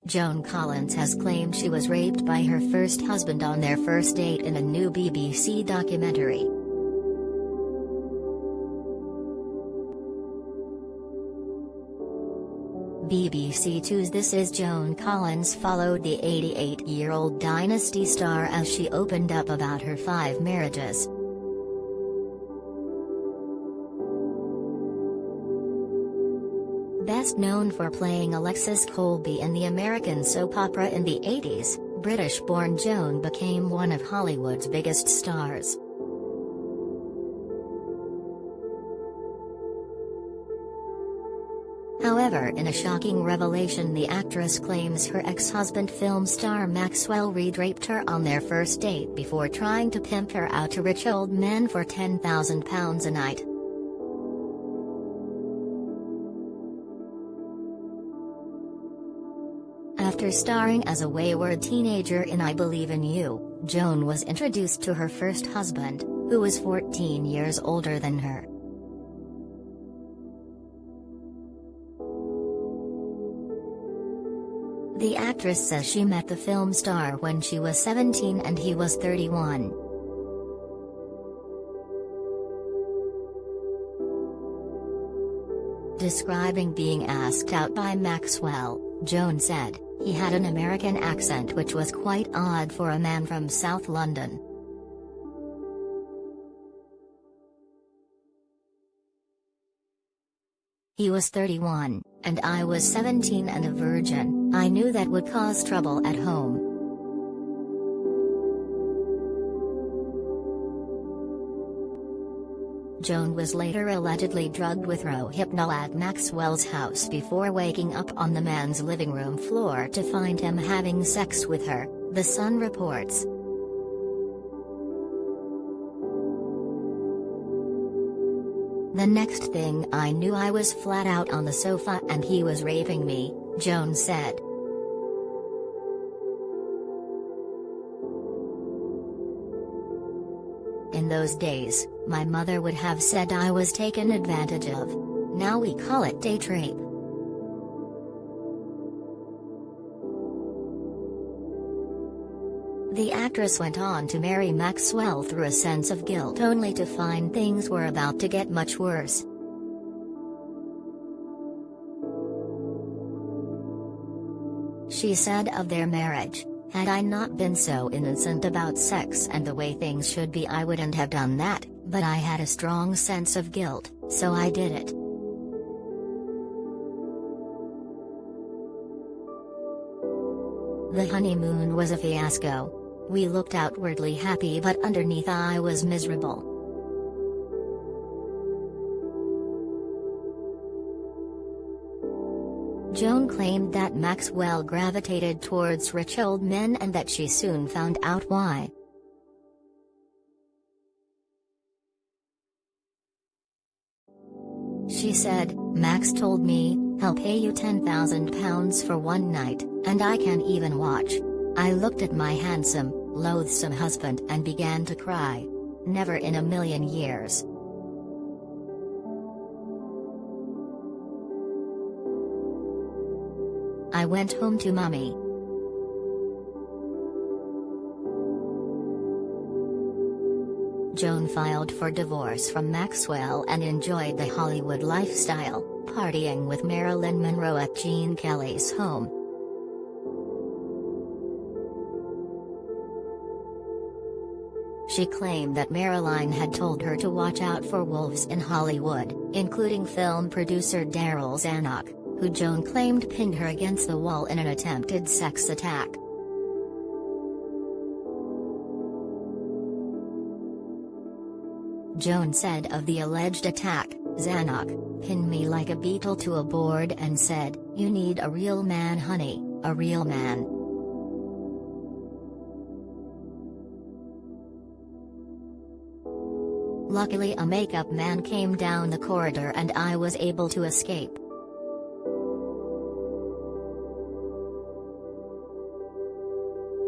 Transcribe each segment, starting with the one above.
Joan Collins has claimed she was raped by her first husband on their first date in a new BBC documentary. BBC Two's This Is Joan Collins followed the 88-year-old Dynasty star as she opened up about her 5 marriages. Best known for playing Alexis Colby in the American soap opera in the 80s, British-born Joan became one of Hollywood's biggest stars. However, in a shocking revelation, the actress claims her ex-husband film star Maxwell Reed raped her on their first date before trying to pimp her out to rich old men for £10,000 a night. After starring as a wayward teenager in I Believe in You, Joan was introduced to her first husband, who was 14 years older than her. The actress says she met the film star when she was 17 and he was 31. Describing being asked out by Maxwell, Joan said, "He had an American accent which was quite odd for a man from South London. He was 31, and I was 17 and a virgin. I knew that would cause trouble at home." Joan was later allegedly drugged with Rohypnol at Maxwell's house before waking up on the man's living room floor to find him having sex with her, The Sun reports. "The next thing I knew I was flat out on the sofa and he was raping me," Joan said. "In those days, my mother would have said I was taken advantage of. Now we call it date rape." The actress went on to marry Maxwell through a sense of guilt, only to find things were about to get much worse. She said of their marriage, "Had I not been so innocent about sex and the way things should be, I wouldn't have done that, but I had a strong sense of guilt, so I did it." "The honeymoon was a fiasco. We looked outwardly happy, but underneath I was miserable." Joan claimed that Maxwell gravitated towards rich old men and that she soon found out why. She said, "Max told me, 'I'll pay you £10,000 for one night, and I can't even watch.' I looked at my handsome, loathsome husband and began to cry. Never in a million years." "I went home to Mummy. Joan filed for divorce from Maxwell and enjoyed the Hollywood lifestyle, partying with Marilyn Monroe at Gene Kelly's home. She claimed that Marilyn had told her to watch out for wolves in Hollywood, including film producer Daryl Zanuck, who Joan claimed pinned her against the wall in an attempted sex attack. Joan said of the alleged attack, "Zanuck pinned me like a beetle to a board and said, 'You need a real man, honey, a real man.'" Luckily, a makeup man came down the corridor and I was able to escape.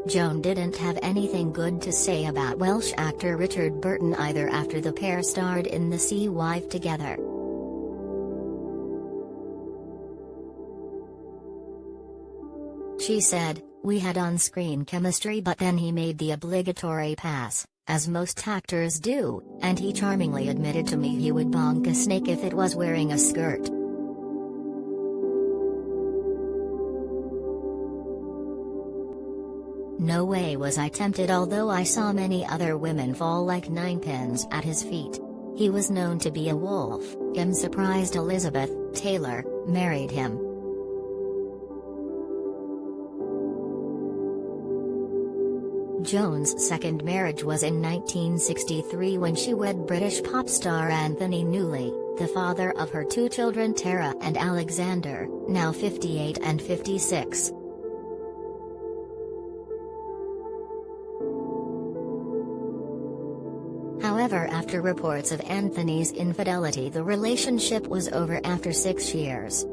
Joan didn't have anything good to say about Welsh actor Richard Burton either after the pair starred in The Sea Wife together. She said, "We had on-screen chemistry, but then he made the obligatory pass, as most actors do, and he charmingly admitted to me he would bonk a snake if it was wearing a skirt." No way was I tempted, although I saw many other women fall like ninepins at his feet. He was known to be a wolf. I'm surprised Elizabeth Taylor married him. Joan's second marriage was in 1963 when she wed British pop star Anthony Newley, the father of her two children Tara and Alexander, now 58 and 56. However, after reports of Anthony's infidelity, the relationship was over after 6 years.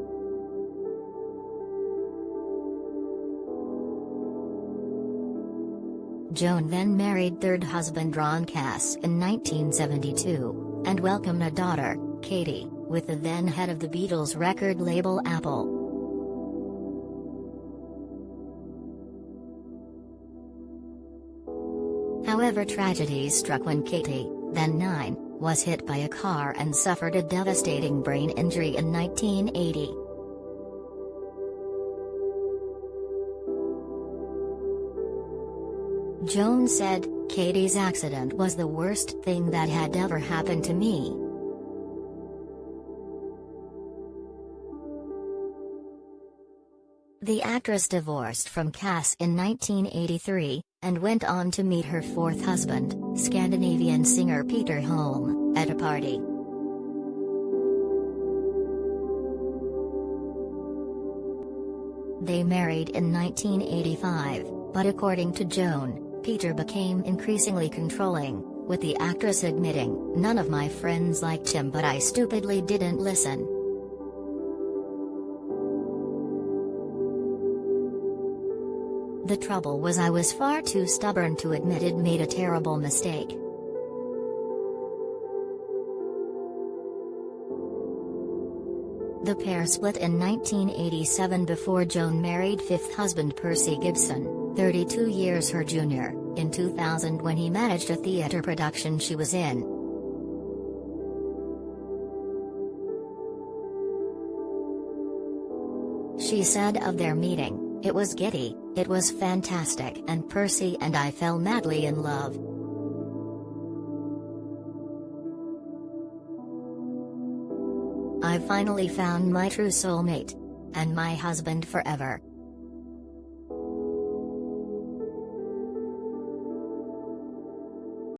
Joan then married third husband Ron Cass in 1972, and welcomed a daughter, Katie, with the then head of the Beatles record label Apple. However, tragedy struck when Katie, then 9, was hit by a car and suffered a devastating brain injury in 1980. Joan said, "Katie's accident was the worst thing that had ever happened to me." The actress divorced from Cass in 1983, and went on to meet her fourth husband, Scandinavian singer Peter Holm, at a party. They married in 1985, but according to Joan, Peter became increasingly controlling, with the actress admitting, "None of my friends liked him, but I stupidly didn't listen." "The trouble was I was far too stubborn to admit I'd made a terrible mistake." The pair split in 1987 before Joan married fifth husband Percy Gibson, 32 years her junior, in 2000 when he managed a theatre production she was in. She said of their meeting, "It was giddy, it was fantastic, and Percy and I fell madly in love." "I finally found my true soulmate. And my husband forever."